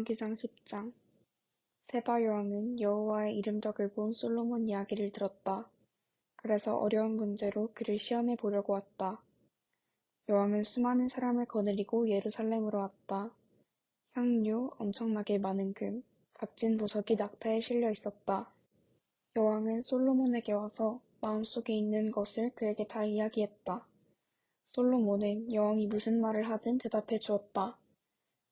사사기상 10장. 세바 여왕은 여호와의 이름덕을 본 솔로몬 이야기를 들었다. 그래서 어려운 문제로 그를 시험해 보려고 왔다. 여왕은 수많은 사람을 거느리고 예루살렘으로 왔다. 향료, 엄청나게 많은 금, 값진 보석이 낙타에 실려 있었다. 여왕은 솔로몬에게 와서 마음속에 있는 것을 그에게 다 이야기했다. 솔로몬은 여왕이 무슨 말을 하든 대답해 주었다.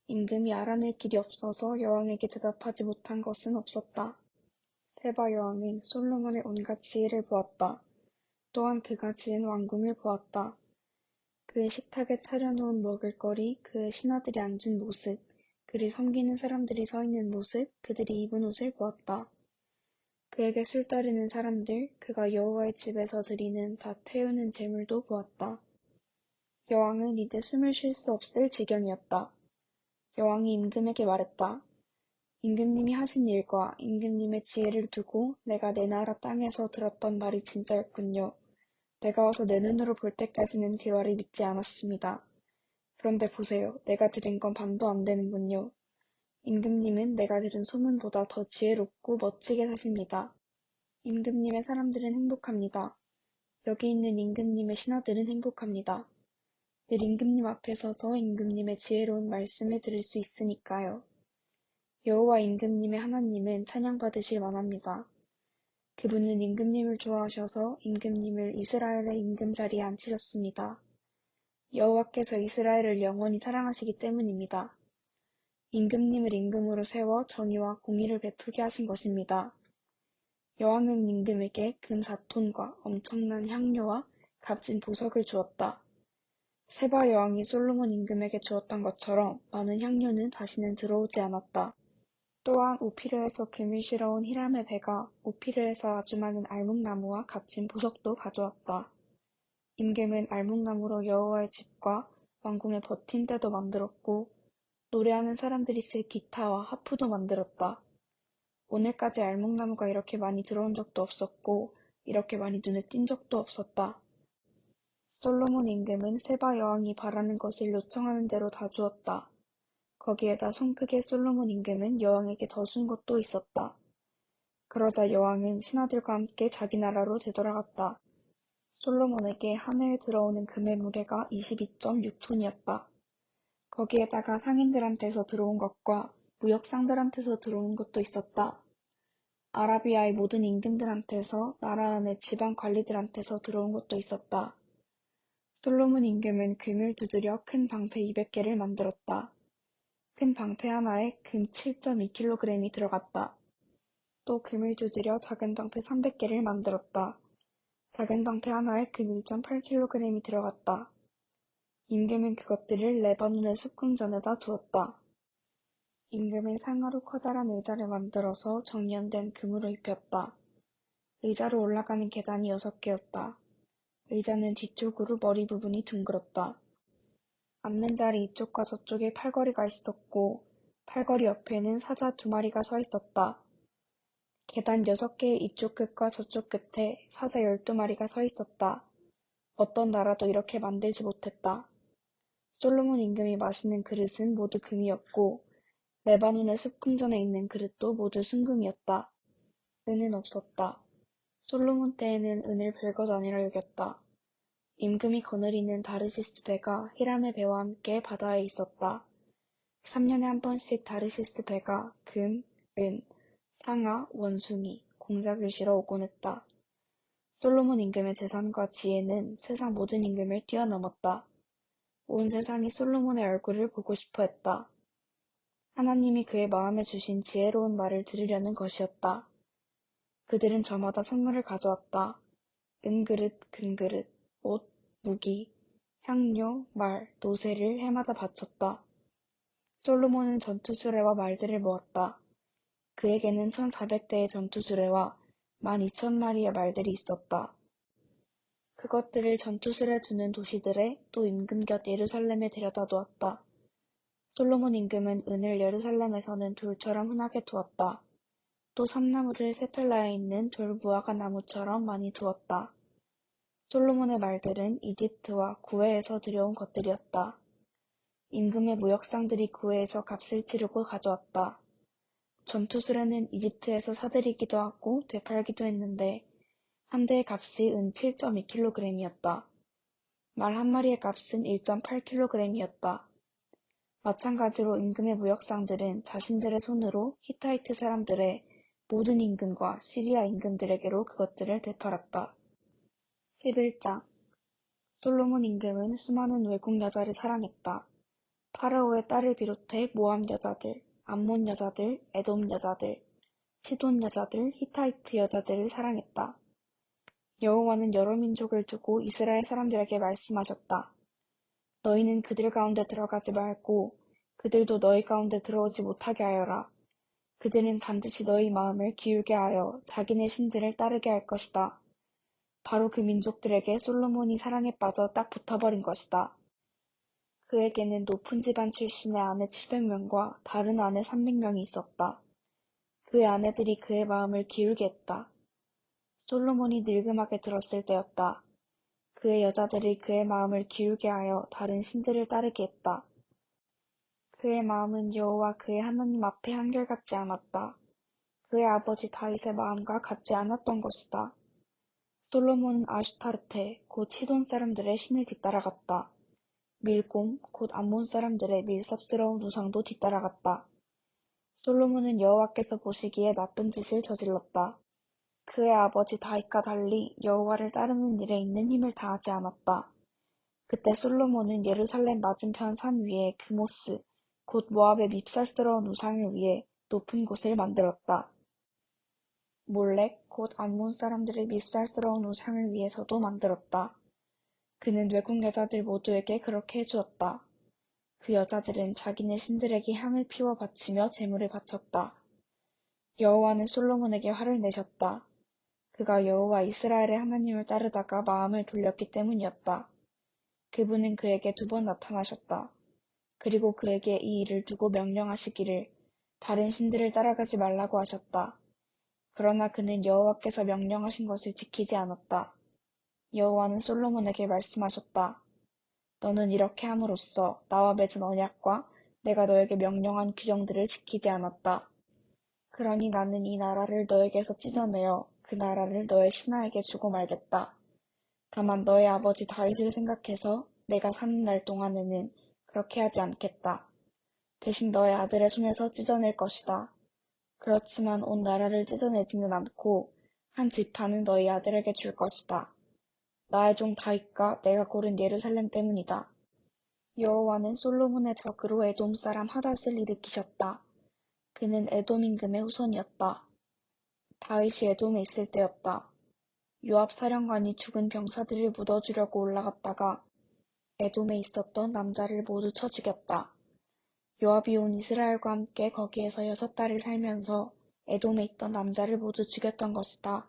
임금이 알아낼 길이 없어서 여왕에게 대답하지 못한 것은 없었다. 세바 여왕은 솔로몬의 온갖 지혜를 보았다. 또한 그가 지은 왕궁을 보았다. 그의 식탁에 차려놓은 먹을거리, 그의 신하들이 앉은 모습, 그를 섬기는 사람들이 서 있는 모습, 그들이 입은 옷을 보았다. 그에게 술 따르는 사람들, 그가 여호와의 집에서 드리는 다 태우는 제물도 보았다. 여왕은 이제 숨을 쉴 수 없을 지경이었다. 여왕이 임금에게 말했다. 임금님이 하신 일과 임금님의 지혜를 두고 내가 내 나라 땅에서 들었던 말이 진짜였군요. 내가 와서 내 눈으로 볼 때까지는 그 말을 믿지 않았습니다. 그런데 보세요. 내가 들은 건 반도 안 되는군요. 임금님은 내가 들은 소문보다 더 지혜롭고 멋지게 사십니다. 임금님의 사람들은 행복합니다. 여기 있는 임금님의 신하들은 행복합니다. 늘 임금님 앞에 서서 임금님의 지혜로운 말씀을 들을 수 있으니까요. 여호와 임금님의 하나님은 찬양받으실 만합니다. 그분은 임금님을 좋아하셔서 임금님을 이스라엘의 임금 자리에 앉히셨습니다. 여호와께서 이스라엘을 영원히 사랑하시기 때문입니다. 임금님을 임금으로 세워 정의와 공의를 베풀게 하신 것입니다. 여왕은 임금에게 금 4톤과 엄청난 향료와 값진 보석을 주었다. 세바 여왕이 솔로몬 임금에게 주었던 것처럼 많은 향료는 다시는 들어오지 않았다. 또한 오피르에서 금이 실어온 히람의 배가 오피르에서 아주 많은 알목나무와 값진 보석도 가져왔다. 임금은 알목나무로 여호와의 집과 왕궁의 버팀대도 만들었고 노래하는 사람들이 쓸 기타와 하프도 만들었다. 오늘까지 알목나무가 이렇게 많이 들어온 적도 없었고 이렇게 많이 눈에 띈 적도 없었다. 솔로몬 임금은 세바 여왕이 바라는 것을 요청하는 대로 다 주었다. 거기에다 손 크게 솔로몬 임금은 여왕에게 더 준 것도 있었다. 그러자 여왕은 신하들과 함께 자기 나라로 되돌아갔다. 솔로몬에게 한 해에 들어오는 금의 무게가 22.6톤이었다. 거기에다가 상인들한테서 들어온 것과 무역상들한테서 들어온 것도 있었다. 아라비아의 모든 임금들한테서 나라 안의 지방 관리들한테서 들어온 것도 있었다. 솔로몬 임금은 금을 두드려 큰 방패 200개를 만들었다. 큰 방패 하나에 금 7.2kg이 들어갔다. 또 금을 두드려 작은 방패 300개를 만들었다. 작은 방패 하나에 금 1.8kg이 들어갔다. 임금은 그것들을 레바논의 숲궁전에다 두었다. 임금은 상하로 커다란 의자를 만들어서 정연된 금으로 입혔다. 의자로 올라가는 계단이 6개였다. 의자는 뒤쪽으로 머리 부분이 둥글었다. 앉는 자리 이쪽과 저쪽에 팔걸이가 있었고 팔걸이 옆에는 사자 2마리가 서 있었다. 계단 6개의 이쪽 끝과 저쪽 끝에 사자 12마리가 서 있었다. 어떤 나라도 이렇게 만들지 못했다. 솔로몬 임금이 마시는 그릇은 모두 금이었고 레바논의 숲궁전에 있는 그릇도 모두 순금이었다. 은은 없었다. 솔로몬 때에는 은을 별것 아니라 여겼다. 임금이 거느리는 다르시스 배가 히람의 배와 함께 바다에 있었다. 3년에 한 번씩 다르시스 배가 금, 은, 상아, 원숭이, 공작을 실어 오곤 했다. 솔로몬 임금의 재산과 지혜는 세상 모든 임금을 뛰어넘었다. 온 세상이 솔로몬의 얼굴을 보고 싶어 했다. 하나님이 그의 마음에 주신 지혜로운 말을 들으려는 것이었다. 그들은 저마다 선물을 가져왔다. 은그릇, 금그릇, 옷, 무기, 향료, 말, 노새를 해마다 바쳤다. 솔로몬은 전투수레와 말들을 모았다. 그에게는 1400대의 전투수레와 12,000마리의 말들이 있었다. 그것들을 전투수레 두는 도시들에 또 임금 곁 예루살렘에 데려다 놓았다. 솔로몬 임금은 은을 예루살렘에서는 돌처럼 흔하게 두었다. 또 삼나무를 세펠라에 있는 돌무화과 나무처럼 많이 두었다. 솔로몬의 말들은 이집트와 구웨에서 들여온 것들이었다. 임금의 무역상들이 구해에서 값을 치르고 가져왔다. 전투술에는 이집트에서 사들이기도 하고 되팔기도 했는데 한 대의 값이 은 7.2kg이었다. 말 한 마리의 값은 1.8kg이었다. 마찬가지로 임금의 무역상들은 자신들의 손으로 히타이트 사람들의 모든 임금과 시리아 임금들에게로 그것들을 되팔았다. 11장 솔로몬 임금은 수많은 외국 여자를 사랑했다. 파라오의 딸을 비롯해 모압 여자들, 암몬 여자들, 에돔 여자들, 시돈 여자들, 히타이트 여자들을 사랑했다. 여호와는 여러 민족을 두고 이스라엘 사람들에게 말씀하셨다. 너희는 그들 가운데 들어가지 말고 그들도 너희 가운데 들어오지 못하게 하여라. 그들은 반드시 너희 마음을 기울게 하여 자기네 신들을 따르게 할 것이다. 바로 그 민족들에게 솔로몬이 사랑에 빠져 딱 붙어버린 것이다. 그에게는 높은 집안 출신의 아내 700명과 다른 아내 300명이 있었다. 그의 아내들이 그의 마음을 기울게 했다. 솔로몬이 늙음하게 들었을 때였다. 그의 여자들이 그의 마음을 기울게 하여 다른 신들을 따르게 했다. 그의 마음은 여호와 그의 하나님 앞에 한결같지 않았다. 그의 아버지 다윗의 마음과 같지 않았던 것이다. 솔로몬은 아슈타르테 곧 시돈 사람들의 신을 뒤따라갔다. 밀곰 곧 암몬 사람들의 밀섭스러운 우상도 뒤따라갔다. 솔로몬은 여호와께서 보시기에 나쁜 짓을 저질렀다. 그의 아버지 다윗과 달리 여호와를 따르는 일에 있는 힘을 다하지 않았다. 그때 솔로몬은 예루살렘 맞은편 산 위에 그모스 곧 모압의 밉살스러운 우상을 위해 높은 곳을 만들었다. 몰렉 곧 암몬 사람들의 밉살스러운 우상을 위해서도 만들었다. 그는 외국 여자들 모두에게 그렇게 해주었다. 그 여자들은 자기네 신들에게 향을 피워 바치며 제물을 바쳤다. 여호와는 솔로몬에게 화를 내셨다. 그가 여호와 이스라엘의 하나님을 따르다가 마음을 돌렸기 때문이었다. 그분은 그에게 2번 나타나셨다. 그리고 그에게 이 일을 두고 명령하시기를 다른 신들을 따라가지 말라고 하셨다. 그러나 그는 여호와께서 명령하신 것을 지키지 않았다. 여호와는 솔로몬에게 말씀하셨다. 너는 이렇게 함으로써 나와 맺은 언약과 내가 너에게 명령한 규정들을 지키지 않았다. 그러니 나는 이 나라를 너에게서 찢어내어 그 나라를 너의 신하에게 주고 말겠다. 다만 너의 아버지 다윗을 생각해서 내가 사는 날 동안에는 그렇게 하지 않겠다. 대신 너의 아들의 손에서 찢어낼 것이다. 그렇지만 온 나라를 찢어내지는 않고 한 지파는 너희 아들에게 줄 것이다. 나의 종 다윗과 내가 고른 예루살렘 때문이다. 여호와는 솔로몬의 적으로 에돔 사람 하닷을 일으키셨다. 그는 에돔 임금의 후손이었다. 다윗이 에돔에 있을 때였다. 요압 사령관이 죽은 병사들을 묻어주려고 올라갔다가 에돔에 있었던 남자를 모두 쳐 죽였다. 요압이 온 이스라엘과 함께 거기에서 6달을 살면서 에돔에 있던 남자를 모두 죽였던 것이다.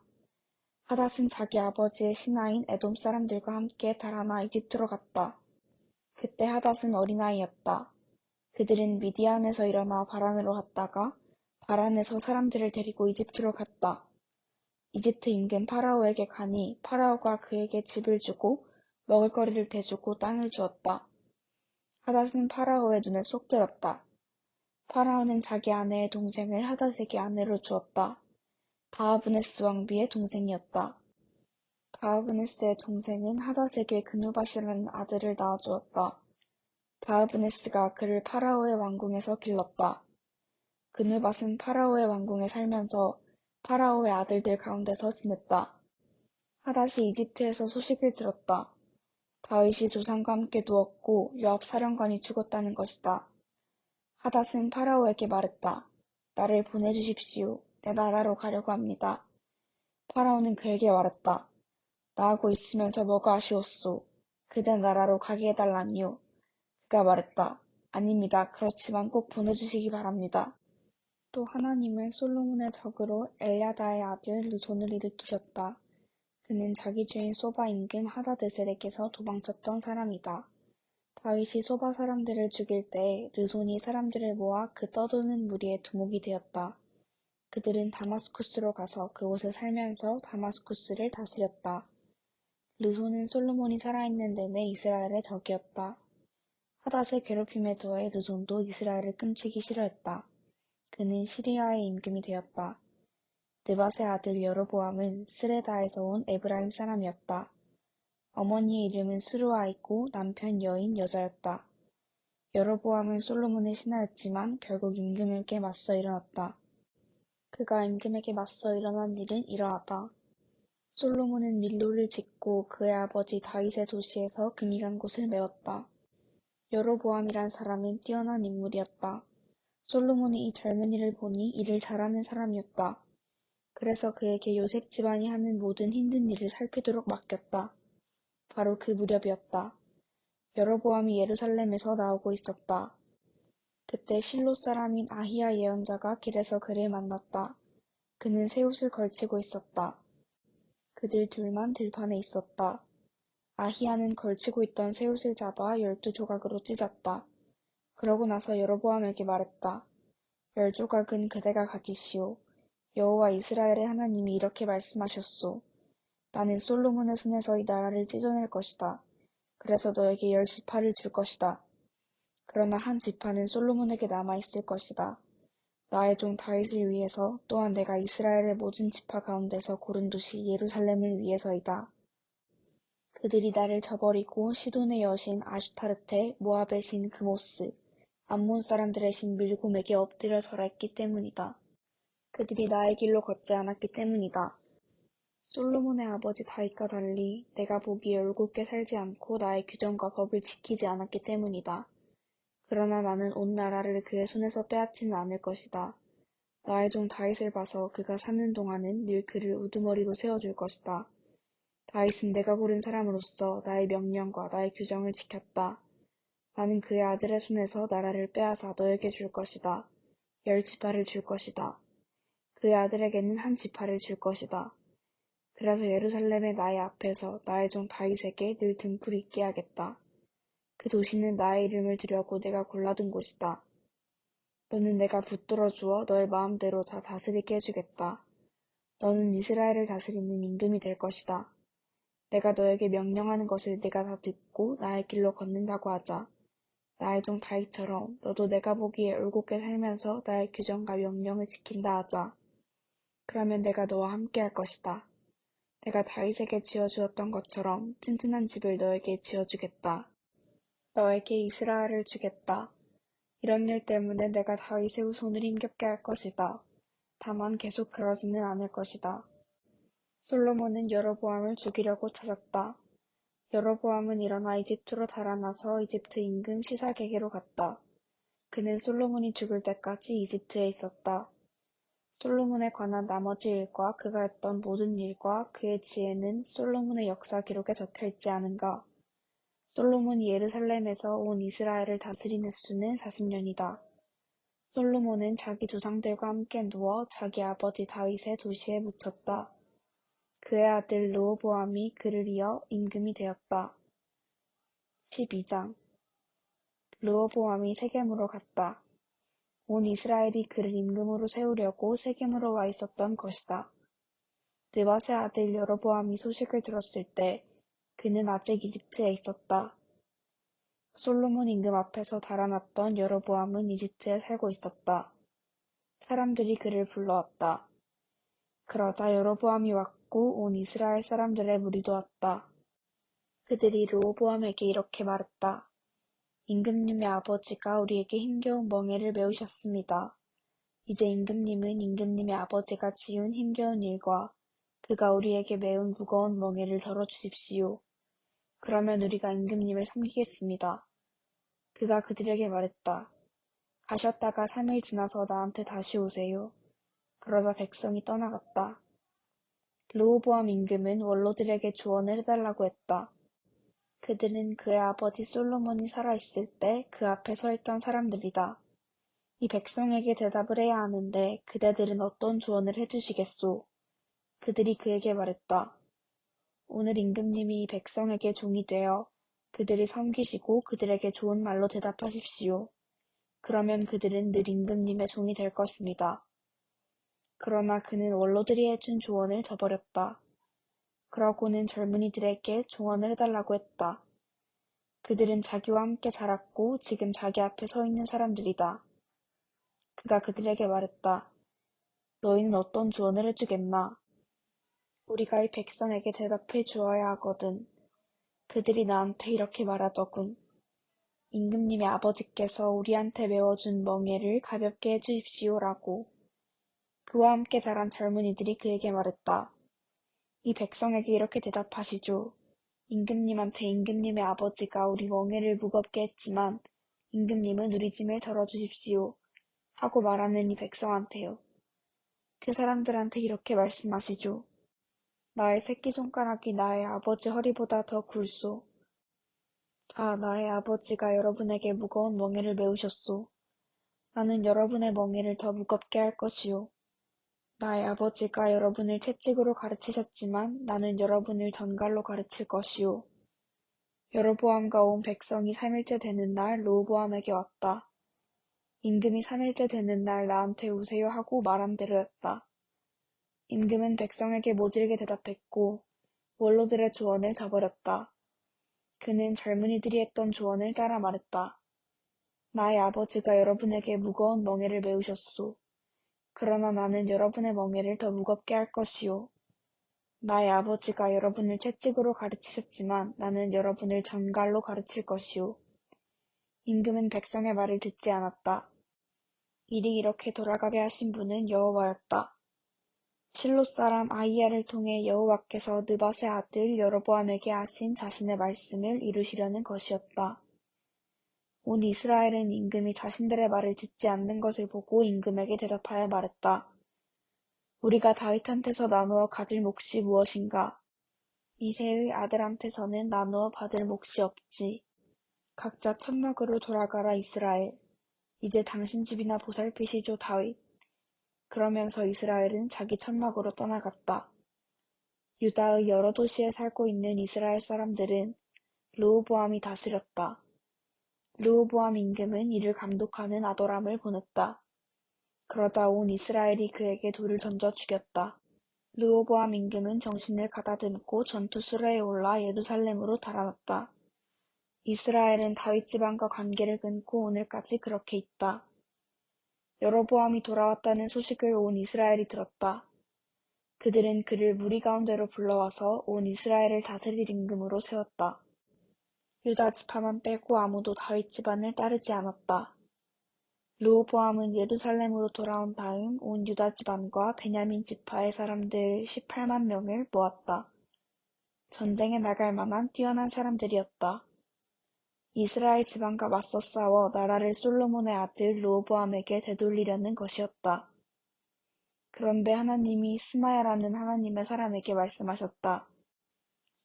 하닷은 자기 아버지의 신하인 에돔 사람들과 함께 달아나 이집트로 갔다. 그때 하닷은 어린아이였다. 그들은 미디안에서 일어나 바란으로 갔다가 바란에서 사람들을 데리고 이집트로 갔다. 이집트 임금 파라오에게 가니 파라오가 그에게 집을 주고 먹을거리를 대주고 땅을 주었다. 하닷은 파라오의 눈에 쏙 들었다. 파라오는 자기 아내의 동생을 하닷에게 아내로 주었다. 다하브네스 왕비의 동생이었다. 다하브네스의 동생은 하닷에게 그누밧이라는 아들을 낳아주었다. 다하브네스가 그를 파라오의 왕궁에서 길렀다. 그누밧은 파라오의 왕궁에 살면서 파라오의 아들들 가운데서 지냈다. 하닷이 이집트에서 소식을 들었다. 다윗이 조상과 함께 누웠고 요압 사령관이 죽었다는 것이다. 하닷은 파라오에게 말했다. 나를 보내주십시오. 내 나라로 가려고 합니다. 파라오는 그에게 말했다. 나하고 있으면서 뭐가 아쉬웠소. 그대 나라로 가게 해달라니요. 그가 말했다. 아닙니다. 그렇지만 꼭 보내주시기 바랍니다. 또 하나님은 솔로몬의 적으로 엘야다의 아들 르손을 일으키셨다. 그는 자기 주인 소바 임금 하다데셀에게서 도망쳤던 사람이다. 다윗이 소바 사람들을 죽일 때 르손이 사람들을 모아 그 떠도는 무리의 두목이 되었다. 그들은 다마스쿠스로 가서 그곳에 살면서 다마스쿠스를 다스렸다. 르손은 솔로몬이 살아있는 내내 이스라엘의 적이었다. 하닷의 괴롭힘에 더해 르손도 이스라엘을 끔찍이 싫어했다. 그는 시리아의 임금이 되었다. 느밧의 아들 여로보암은 스레다에서 온 에브라임 사람이었다. 어머니의 이름은 스루아이고 남편 여인 여자였다. 여로보암은 솔로몬의 신하였지만 결국 임금에게 맞서 일어났다. 그가 임금에게 맞서 일어난 일은 이러하다. 솔로몬은 밀로를 짓고 그의 아버지 다윗의 도시에서 금이 간 곳을 메웠다. 여로보암이란 사람은 뛰어난 인물이었다. 솔로몬이 이 젊은이를 보니 일을 잘하는 사람이었다. 그래서 그에게 요셉 집안이 하는 모든 힘든 일을 살피도록 맡겼다. 바로 그 무렵이었다. 여로보암이 예루살렘에서 나오고 있었다. 그때 실로 사람인 아히야 예언자가 길에서 그를 만났다. 그는 새 옷을 걸치고 있었다. 그들 둘만 들판에 있었다. 아히야는 걸치고 있던 새 옷을 잡아 12조각으로 찢었다. 그러고 나서 여로보암에게 말했다. 10조각은 그대가 가지시오. 여호와 이스라엘의 하나님이 이렇게 말씀하셨소. 나는 솔로몬의 손에서 이 나라를 찢어낼 것이다. 그래서 너에게 10지파를 줄 것이다. 그러나 한 지파는 솔로몬에게 남아있을 것이다. 나의 종 다윗을 위해서 또한 내가 이스라엘의 모든 지파 가운데서 고른 도시 예루살렘을 위해서이다. 그들이 나를 저버리고 시돈의 여신 아슈타르테, 모압의 신 그모스, 암몬 사람들의 신 밀곰에게 엎드려 절했기 때문이다. 그들이 나의 길로 걷지 않았기 때문이다. 솔로몬의 아버지 다윗과 달리 내가 보기에 올곧게 살지 않고 나의 규정과 법을 지키지 않았기 때문이다. 그러나 나는 온 나라를 그의 손에서 빼앗지는 않을 것이다. 나의 종 다윗을 봐서 그가 사는 동안은 늘 그를 우두머리로 세워줄 것이다. 다윗은 내가 고른 사람으로서 나의 명령과 나의 규정을 지켰다. 나는 그의 아들의 손에서 나라를 빼앗아 너에게 줄 것이다. 10지파를 줄 것이다. 그의 아들에게는 한 지파를 줄 것이다. 그래서 예루살렘의 나의 앞에서 나의 종 다윗에게 늘 등불 있게 하겠다. 그 도시는 나의 이름을 두려고 내가 골라둔 곳이다. 너는 내가 붙들어 주어 너의 마음대로 다 다스리게 해주겠다. 너는 이스라엘을 다스리는 임금이 될 것이다. 내가 너에게 명령하는 것을 네가 다 듣고 나의 길로 걷는다고 하자. 나의 종 다윗처럼 너도 내가 보기에 올곧게 살면서 나의 규정과 명령을 지킨다 하자. 그러면 내가 너와 함께 할 것이다. 내가 다윗에게 지어주었던 것처럼 튼튼한 집을 너에게 지어주겠다. 너에게 이스라엘을 주겠다. 이런 일 때문에 내가 다윗의 후손을 힘겹게 할 것이다. 다만 계속 그러지는 않을 것이다. 솔로몬은 여로보암을 죽이려고 찾았다. 여로보암은 일어나 이집트로 달아나서 이집트 임금 시사게게로 갔다. 그는 솔로몬이 죽을 때까지 이집트에 있었다. 솔로몬에 관한 나머지 일과 그가 했던 모든 일과 그의 지혜는 솔로몬의 역사 기록에 적혀있지 않은가. 솔로몬이 예루살렘에서 온 이스라엘을 다스린 횟수는 40년이다. 솔로몬은 자기 조상들과 함께 누워 자기 아버지 다윗의 도시에 묻혔다. 그의 아들 르호보암이 그를 이어 임금이 되었다. 12장 르호보암이 세겜으로 갔다. 온 이스라엘이 그를 임금으로 세우려고 세겜으로 와 있었던 것이다. 느밧의 아들 여로보암이 소식을 들었을 때 그는 아직 이집트에 있었다. 솔로몬 임금 앞에서 달아났던 여로보암은 이집트에 살고 있었다. 사람들이 그를 불러왔다. 그러자 여로보암이 왔고 온 이스라엘 사람들의 무리도 왔다. 그들이 르호보암에게 이렇게 말했다. 임금님의 아버지가 우리에게 힘겨운 멍에를 메우셨습니다. 이제 임금님은 임금님의 아버지가 지은 힘겨운 일과 그가 우리에게 메운 무거운 멍에를 덜어주십시오. 그러면 우리가 임금님을 섬기겠습니다. 그가 그들에게 말했다. 가셨다가 3일 지나서 나한테 다시 오세요. 그러자 백성이 떠나갔다. 르호보암 임금은 원로들에게 조언을 해달라고 했다. 그들은 그의 아버지 솔로몬이 살아있을 때 그 앞에 서 있던 사람들이다. 이 백성에게 대답을 해야 하는데 그대들은 어떤 조언을 해주시겠소? 그들이 그에게 말했다. 오늘 임금님이 이 백성에게 종이 되어 그들을 섬기시고 그들에게 좋은 말로 대답하십시오. 그러면 그들은 늘 임금님의 종이 될 것입니다. 그러나 그는 원로들이 해준 조언을 저버렸다. 그러고는 젊은이들에게 조언을 해달라고 했다. 그들은 자기와 함께 자랐고 지금 자기 앞에 서 있는 사람들이다. 그가 그들에게 말했다. 너희는 어떤 조언을 해주겠나? 우리가 이 백성에게 대답해 주어야 하거든. 그들이 나한테 이렇게 말하더군. 임금님의 아버지께서 우리한테 메워준 멍에를 가볍게 해주십시오라고. 그와 함께 자란 젊은이들이 그에게 말했다. 이 백성에게 이렇게 대답하시죠. 임금님한테 임금님의 아버지가 우리 멍에를 무겁게 했지만 임금님은 우리 짐을 덜어주십시오. 하고 말하는 이 백성한테요. 그 사람들한테 이렇게 말씀하시죠. 나의 새끼손가락이 나의 아버지 허리보다 더 굵소. 자, 나의 아버지가 여러분에게 무거운 멍에를 메우셨소. 나는 여러분의 멍에를 더 무겁게 할 것이요. 나의 아버지가 여러분을 채찍으로 가르치셨지만 나는 여러분을 전갈로 가르칠 것이요. 여로보암과 온 백성이 3일째 되는 날 르호보암에게 왔다. 임금이 3일째 되는 날 나한테 오세요 하고 말한 대로였다. 임금은 백성에게 모질게 대답했고 원로들의 조언을 저버렸다. 그는 젊은이들이 했던 조언을 따라 말했다. 나의 아버지가 여러분에게 무거운 멍에를 메우셨소. 그러나 나는 여러분의 멍에를 더 무겁게 할 것이요. 나의 아버지가 여러분을 채찍으로 가르치셨지만 나는 여러분을 전갈로 가르칠 것이요. 임금은 백성의 말을 듣지 않았다. 일이 이렇게 돌아가게 하신 분은 여호와였다. 실로 사람 아히야를 통해 여호와께서 느밧의 아들 여로보암에게 하신 자신의 말씀을 이루시려는 것이었다. 온 이스라엘은 임금이 자신들의 말을 듣지 않는 것을 보고 임금에게 대답하여 말했다. 우리가 다윗한테서 나누어 가질 몫이 무엇인가? 이새의 아들한테서는 나누어 받을 몫이 없지. 각자 천막으로 돌아가라 이스라엘. 이제 당신 집이나 보살피시죠 다윗. 그러면서 이스라엘은 자기 천막으로 떠나갔다. 유다의 여러 도시에 살고 있는 이스라엘 사람들은 르호보암이 다스렸다. 르호보암 임금은 이를 감독하는 아도람을 보냈다. 그러자 온 이스라엘이 그에게 돌을 던져 죽였다. 르호보암 임금은 정신을 가다듬고 전투 수레에 올라 예루살렘으로 달아났다. 이스라엘은 다윗 집안과 관계를 끊고 오늘까지 그렇게 있다. 여로보암이 돌아왔다는 소식을 온 이스라엘이 들었다. 그들은 그를 무리 가운데로 불러와서 온 이스라엘을 다스릴 임금으로 세웠다. 유다 지파만 빼고 아무도 다윗 집안을 따르지 않았다. 르호보암은 예루살렘으로 돌아온 다음 온 유다 집안과 베냐민 지파의 사람들 18만 명을 모았다. 전쟁에 나갈 만한 뛰어난 사람들이었다. 이스라엘 지방과 맞서 싸워 나라를 솔로몬의 아들 르호보암에게 되돌리려는 것이었다. 그런데 하나님이 스마야라는 하나님의 사람에게 말씀하셨다.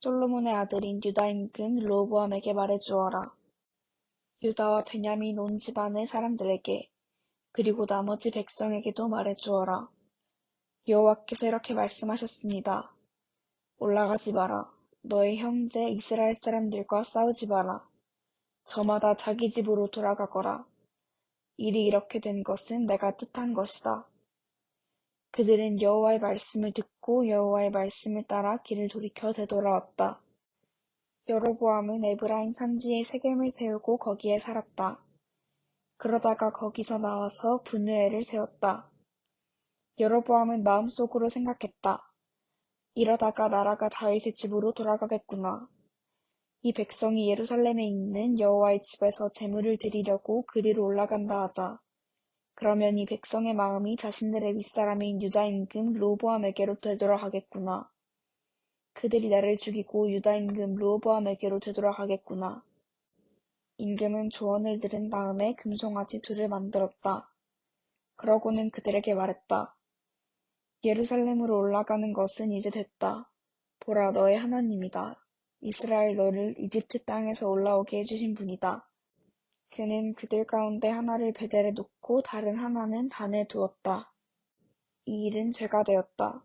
솔로몬의 아들인 유다 임금 르호보암에게 말해주어라. 유다와 베냐민 온 집안의 사람들에게 그리고 나머지 백성에게도 말해주어라. 여호와께서 이렇게 말씀하셨습니다. 올라가지 마라. 너의 형제 이스라엘 사람들과 싸우지 마라. 저마다 자기 집으로 돌아가거라. 일이 이렇게 된 것은 내가 뜻한 것이다. 그들은 여호와의 말씀을 듣고 여호와의 말씀을 따라 길을 돌이켜 되돌아왔다. 여로보암은 에브라임 산지에 세겜을 세우고 거기에 살았다. 그러다가 거기서 나와서 분우엘을 세웠다. 여로보암은 마음속으로 생각했다. 이러다가 나라가 다윗의 집으로 돌아가겠구나. 이 백성이 예루살렘에 있는 여호와의 집에서 제물을 드리려고 그리로 올라간다 하자. 그러면 이 백성의 마음이 자신들의 윗사람인 유다 임금 르호보암에게로 되돌아가겠구나. 그들이 나를 죽이고 유다 임금 르호보암에게로 되돌아가겠구나. 임금은 조언을 들은 다음에 금송아지 둘을 만들었다. 그러고는 그들에게 말했다. 예루살렘으로 올라가는 것은 이제 됐다. 보라 너의 하나님이다. 이스라엘 너를 이집트 땅에서 올라오게 해주신 분이다. 그는 그들 가운데 하나를 베델에 놓고 다른 하나는 단에 두었다. 이 일은 죄가 되었다.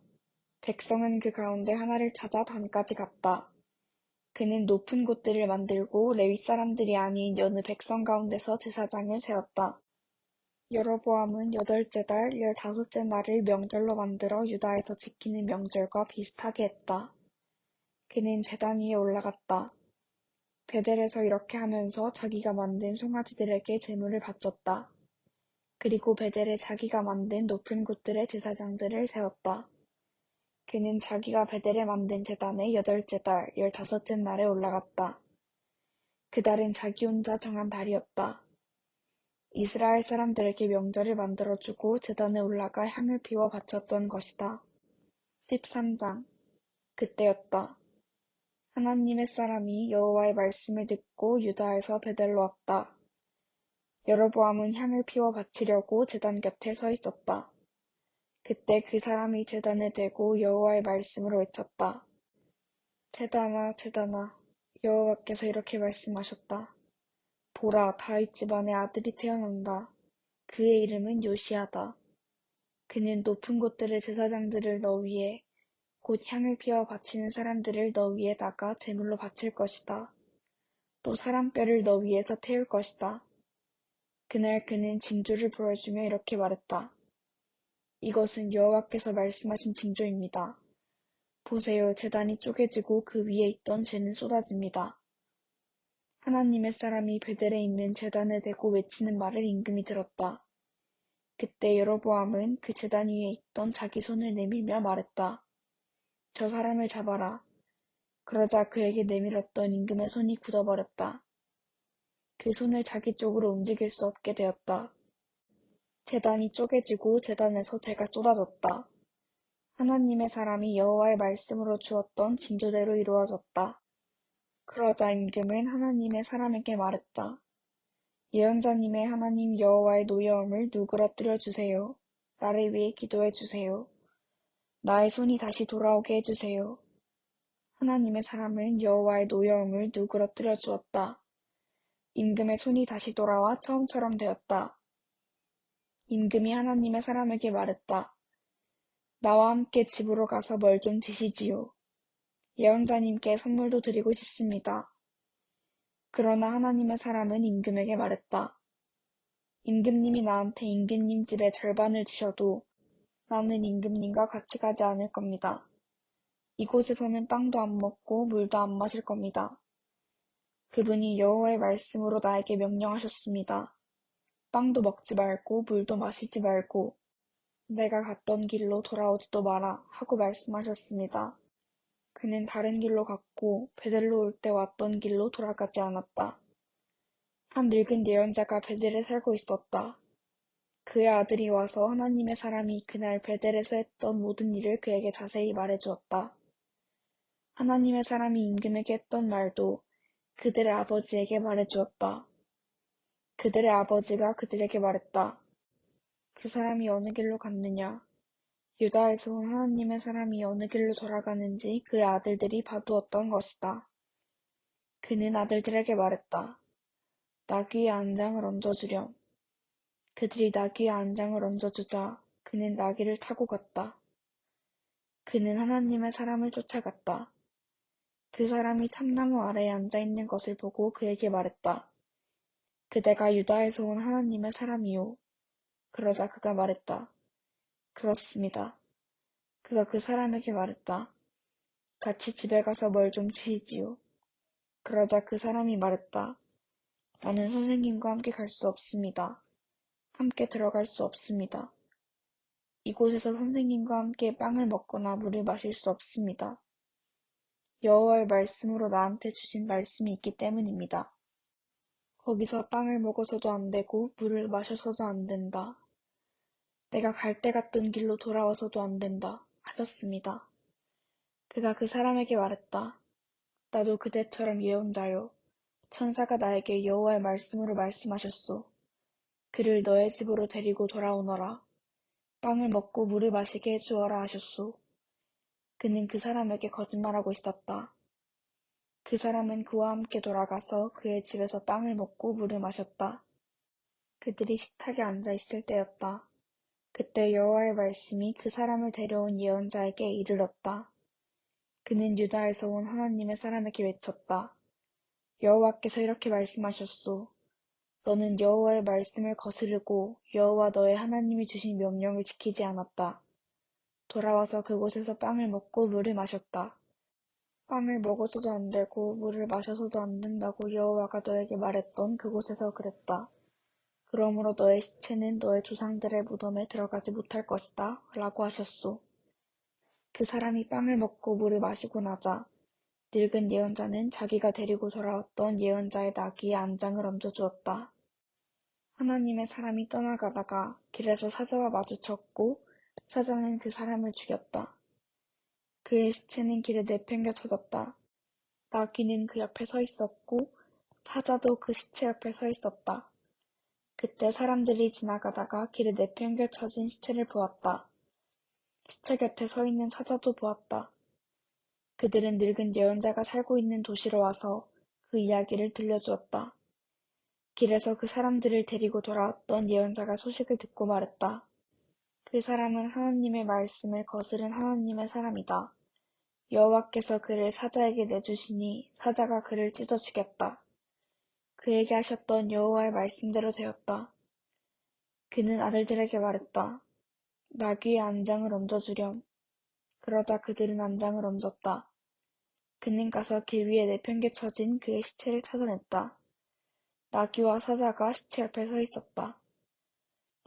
백성은 그 가운데 하나를 찾아 단까지 갔다. 그는 높은 곳들을 만들고 레위 사람들이 아닌 여느 백성 가운데서 제사장을 세웠다. 여로보암은 8째 달 15째 날을 명절로 만들어 유다에서 지키는 명절과 비슷하게 했다. 그는 제단 위에 올라갔다. 베델에서 이렇게 하면서 자기가 만든 송아지들에게 제물을 바쳤다. 그리고 베델에 자기가 만든 높은 곳들의 제사장들을 세웠다. 그는 자기가 베델에 만든 제단에 8째 달, 15째 날에 올라갔다. 그 달은 자기 혼자 정한 달이었다. 이스라엘 사람들에게 명절을 만들어주고 제단에 올라가 향을 피워 바쳤던 것이다. 13장. 그때였다. 하나님의 사람이 여호와의 말씀을 듣고 유다에서 베델로 왔다. 여로보암은 향을 피워 바치려고 제단 곁에 서 있었다. 그때 그 사람이 제단에 대고 여호와의 말씀으로 외쳤다. 제단아, 제단아, 여호와께서 이렇게 말씀하셨다. 보라, 다윗 집안에 아들이 태어난다. 그의 이름은 요시야다. 그는 높은 곳들의 제사장들을 너 위에, 곧 향을 피워 바치는 사람들을 너 위에다가 제물로 바칠 것이다. 또 사람 뼈를 너 위에서 태울 것이다. 그날 그는 징조를 보여주며 이렇게 말했다. 이것은 여호와께서 말씀하신 징조입니다. 보세요, 제단이 쪼개지고 그 위에 있던 재는 쏟아집니다. 하나님의 사람이 베델에 있는 제단에 대고 외치는 말을 임금이 들었다. 그때 여로보암은 그 제단 위에 있던 자기 손을 내밀며 말했다. 저 사람을 잡아라. 그러자 그에게 내밀었던 임금의 손이 굳어버렸다. 그 손을 자기 쪽으로 움직일 수 없게 되었다. 제단이 쪼개지고 제단에서 재가 쏟아졌다. 하나님의 사람이 여호와의 말씀으로 주었던 징조대로 이루어졌다. 그러자 임금은 하나님의 사람에게 말했다. 예언자님의 하나님 여호와의 노여움을 누그러뜨려 주세요. 나를 위해 기도해 주세요. 나의 손이 다시 돌아오게 해주세요. 하나님의 사람은 여호와의 노여움을 누그러뜨려 주었다. 임금의 손이 다시 돌아와 처음처럼 되었다. 임금이 하나님의 사람에게 말했다. 나와 함께 집으로 가서 뭘 좀 드시지요. 예언자님께 선물도 드리고 싶습니다. 그러나 하나님의 사람은 임금에게 말했다. 임금님이 나한테 임금님 집의 절반을 주셔도 나는 임금님과 같이 가지 않을 겁니다. 이곳에서는 빵도 안 먹고 물도 안 마실 겁니다. 그분이 여호와의 말씀으로 나에게 명령하셨습니다. 빵도 먹지 말고 물도 마시지 말고 내가 갔던 길로 돌아오지도 마라 하고 말씀하셨습니다. 그는 다른 길로 갔고 베델로 올 때 왔던 길로 돌아가지 않았다. 한 늙은 예언자가 베델에 살고 있었다. 그의 아들이 와서 하나님의 사람이 그날 베델에서 했던 모든 일을 그에게 자세히 말해주었다. 하나님의 사람이 임금에게 했던 말도 그들의 아버지에게 말해주었다. 그들의 아버지가 그들에게 말했다. 그 사람이 어느 길로 갔느냐? 유다에서 온 하나님의 사람이 어느 길로 돌아가는지 그의 아들들이 봐두었던 것이다. 그는 아들들에게 말했다. 나귀의 안장을 얹어주렴. 그들이 나귀의 안장을 얹어주자 그는 나귀를 타고 갔다. 그는 하나님의 사람을 쫓아갔다. 그 사람이 참나무 아래에 앉아있는 것을 보고 그에게 말했다. 그대가 유다에서 온 하나님의 사람이요. 그러자 그가 말했다. 그렇습니다. 그가 그 사람에게 말했다. 같이 집에 가서 뭘 좀 드시지요. 그러자 그 사람이 말했다. 나는 선생님과 함께 갈 수 없습니다. 함께 들어갈 수 없습니다. 이곳에서 선생님과 함께 빵을 먹거나 물을 마실 수 없습니다. 여호와의 말씀으로 나한테 주신 말씀이 있기 때문입니다. 거기서 빵을 먹어서도 안 되고 물을 마셔서도 안 된다. 내가 갈 때 갔던 길로 돌아와서도 안 된다. 하셨습니다. 그가 그 사람에게 말했다. 나도 그대처럼 예언자요. 천사가 나에게 여호와의 말씀으로 말씀하셨소. 그를 너의 집으로 데리고 돌아오너라. 빵을 먹고 물을 마시게 해주어라 하셨소. 그는 그 사람에게 거짓말하고 있었다. 그 사람은 그와 함께 돌아가서 그의 집에서 빵을 먹고 물을 마셨다. 그들이 식탁에 앉아 있을 때였다. 그때 여호와의 말씀이 그 사람을 데려온 예언자에게 이르렀다. 그는 유다에서 온 하나님의 사람에게 외쳤다. 여호와께서 이렇게 말씀하셨소. 너는 여호와의 말씀을 거스르고 여호와 너의 하나님이 주신 명령을 지키지 않았다. 돌아와서 그곳에서 빵을 먹고 물을 마셨다. 빵을 먹어서도 안 되고 물을 마셔서도 안 된다고 여호와가 너에게 말했던 그곳에서 그랬다. 그러므로 너의 시체는 너의 조상들의 무덤에 들어가지 못할 것이다. 라고 하셨소. 그 사람이 빵을 먹고 물을 마시고 나자 늙은 예언자는 자기가 데리고 돌아왔던 예언자의 나귀에 안장을 얹어주었다. 하나님의 사람이 떠나가다가 길에서 사자와 마주쳤고 사자는 그 사람을 죽였다. 그의 시체는 길에 내팽개쳐졌다. 나귀는 그 옆에 서 있었고 사자도 그 시체 옆에 서 있었다. 그때 사람들이 지나가다가 길에 내팽개쳐진 시체를 보았다. 시체 곁에 서 있는 사자도 보았다. 그들은 늙은 예언자가 살고 있는 도시로 와서 그 이야기를 들려주었다. 길에서 그 사람들을 데리고 돌아왔던 예언자가 소식을 듣고 말했다. 그 사람은 하나님의 말씀을 거스른 하나님의 사람이다. 여호와께서 그를 사자에게 내주시니 사자가 그를 찢어 죽였다. 그에게 하셨던 여호와의 말씀대로 되었다. 그는 아들들에게 말했다. 나귀의 안장을 얹어주렴. 그러자 그들은 안장을 얹었다. 그는 가서 길 위에 내팽개쳐진 그의 시체를 찾아냈다. 나귀와 사자가 시체 옆에 서 있었다.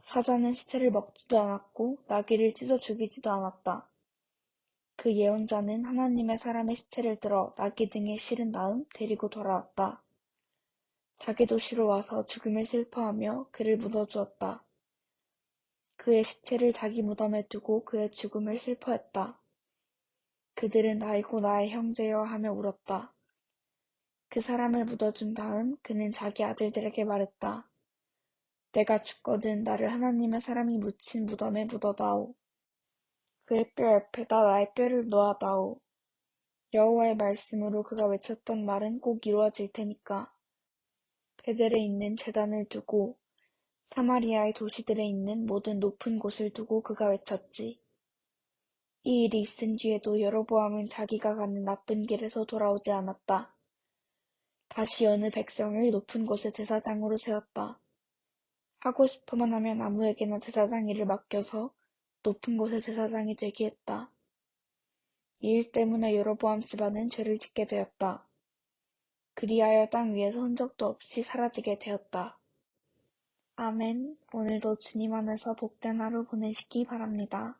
사자는 시체를 먹지도 않았고 나귀를 찢어 죽이지도 않았다. 그 예언자는 하나님의 사람의 시체를 들어 나귀 등에 실은 다음 데리고 돌아왔다. 자기 도시로 와서 죽음을 슬퍼하며 그를 묻어주었다. 그의 시체를 자기 무덤에 두고 그의 죽음을 슬퍼했다. 그들은 나이고 나의 형제여 하며 울었다. 그 사람을 묻어준 다음 그는 자기 아들들에게 말했다. 내가 죽거든 나를 하나님의 사람이 묻힌 무덤에 묻어다오. 그의 뼈 옆에다 나의 뼈를 놓아다오. 여호와의 말씀으로 그가 외쳤던 말은 꼭 이루어질 테니까. 베델에 있는 제단을 두고 사마리아의 도시들에 있는 모든 높은 곳을 두고 그가 외쳤지. 이 일이 있은 뒤에도 여로보암은 자기가 가는 나쁜 길에서 돌아오지 않았다. 다시 어느 백성을 높은 곳에 제사장으로 세웠다. 하고 싶어만 하면 아무에게나 제사장 일을 맡겨서 높은 곳의 제사장이 되게 했다. 이 일 때문에 여로보암 집안은 죄를 짓게 되었다. 그리하여 땅 위에서 흔적도 없이 사라지게 되었다. 아멘. 오늘도 주님 안에서 복된 하루 보내시기 바랍니다.